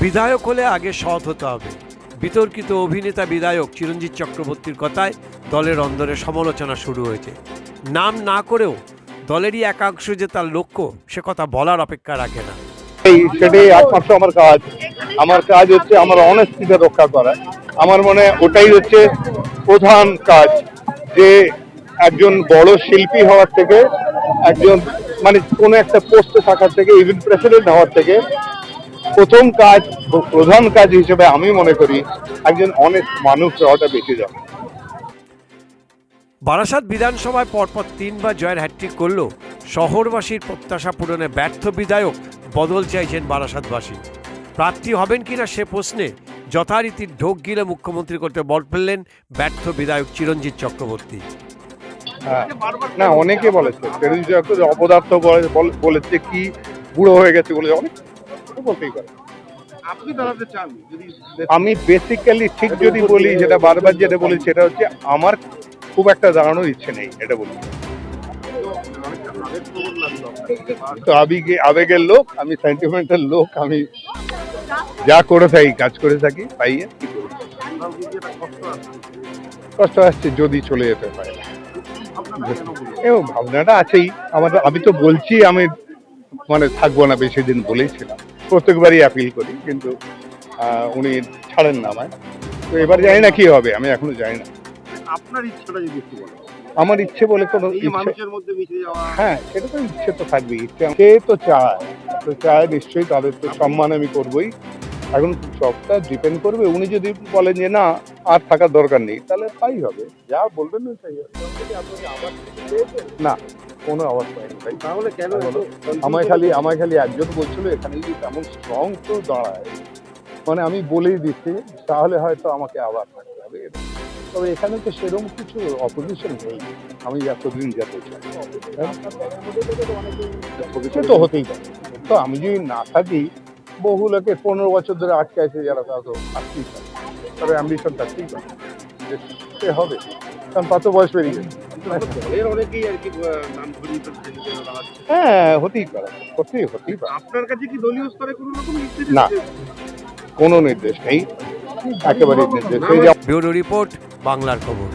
বিধায়ক হলে আগে সৎ হতে হবে। বিতর্কিত অভিনেতা বিধায়ক চিরঞ্জিত চক্রবর্তীর কথায় দলের অন্দরে সমালোচনা শুরু হয়েছে। নাম না করেও দলেরই একাংশ যে তার লক্ষ্য, সে কথা বলার অপেক্ষা রাখে না। সেটাই একমাত্র আমার কাজ হচ্ছে আমার অনেস্টিটা রক্ষা করা। আমার মনে ওটাই হচ্ছে প্রধান কাজ, যে একজন বড় শিল্পী হওয়ার থেকে, একজন মানে কোনো একটা পোস্টে থাকার থেকে, ইভেন প্রেসিডেন্ট হওয়ার থেকে প্রথম কাজ, প্রধান কাজ হিসেবে আমি মনে করি একজন অনেস্ট মানুষ হওয়াটা বেঁচে যাবে। বারাসাত বিধানসভায় পরপর 3 বার জয়ের হ্যাট্রিক করলেও শহরবাসীর প্রত্যাশা পূরণে ব্যর্থ বিধায়ক বদল চাইছেন বারাসাতবাসী। প্রার্থী হবেন কিনা সে প্রশ্নে যথারীতি ঢোক গিলে মুখ্যমন্ত্রী করতে বল ফেললেন ব্যর্থ বিধায়ক চিরঞ্জিত চক্রবর্তী। না, অনেকে বলেছে অপদার্থ বলেছে, কি বুড়ো হয়ে গেছে বলে, অনেক বলতেই পারে। আপনি দাঁড়াতে চান? আমি বেসিক্যালি ঠিক যদি বলি, যেটা বারবার যেটা বলি, সেটা হচ্ছে আমার খুব একটা দাঁড়ানোর ইচ্ছে নেই, এটা বলি। তো আবেগের লোক, আমি সেন্টিমেন্টাল লোক, আমি যা করে থাকি, কাজ করে থাকি, পাইয়ে কি করব। কষ্ট আসছে যদি চলে যেতে পারে, এবং ভাবনাটা আছেই আমার। আমি তো বলছি আমি মানে থাকবো না বেশি দিন, বলেইছিলাম, প্রত্যেকবারই অ্যাপিল করি, কিন্তু উনি ছাড়েন না আমায়। তো এবার জানি না কি হবে, আমি এখনো জানি না। আপনার ইচ্ছাটা যদি একটু বলেন। আমার ইচ্ছে বলে কোনো মানুষের মধ্যে মিশে যাওয়া, হ্যাঁ, সেটা তো ইচ্ছে তো থাকবেই। ইচ্ছে সে তো চায় নিশ্চয়ই, তাদের তো সম্মান আমি করবোই। এখন সবটা ডিপেন্ড করবে, উনি যদি বলেন যে না আর থাকার দরকার নেই, তাহলে তাই হবে, যা বলবেন না তাই হবে। না, কোনো আওয়াজ পাইনি ভাই। তাহলে কেন আমায় খালি একজন বলছিল এখানে যদি তেমন স্ট্রং তো দাঁড়ায়, মানে আমি বলেই দিচ্ছি, তাহলে হয়তো আমাকে আবার থাকতে হবে। তবে এখানে তো সেরকম কিছু অপোজিশন নেই, আমি এতদিন যেতে চাই, সে তো হতেই পারে। তো আমি যদি না থাকি, বহু লোকে 15 বছর ধরে আটকে আছে যারা, তারা তো আসতেই পারে, তবে অ্যাম্বিশন থাকতেই পারে যে সে হবে, কারণ তত বয়স বেরিয়ে গেছে। দলের অনেকেই আর কি নাম ঘুরিয়ে ফেলছে, হ্যাঁ, হতেই পারে। আপনার কাছে কি দলীয় স্তরে কোনো রকম নির্দেশ? না, কোনো নির্দেশ নেই, একেবারে নির্দেশ নেই। ব্যুরো রিপোর্ট, বাংলার খবর।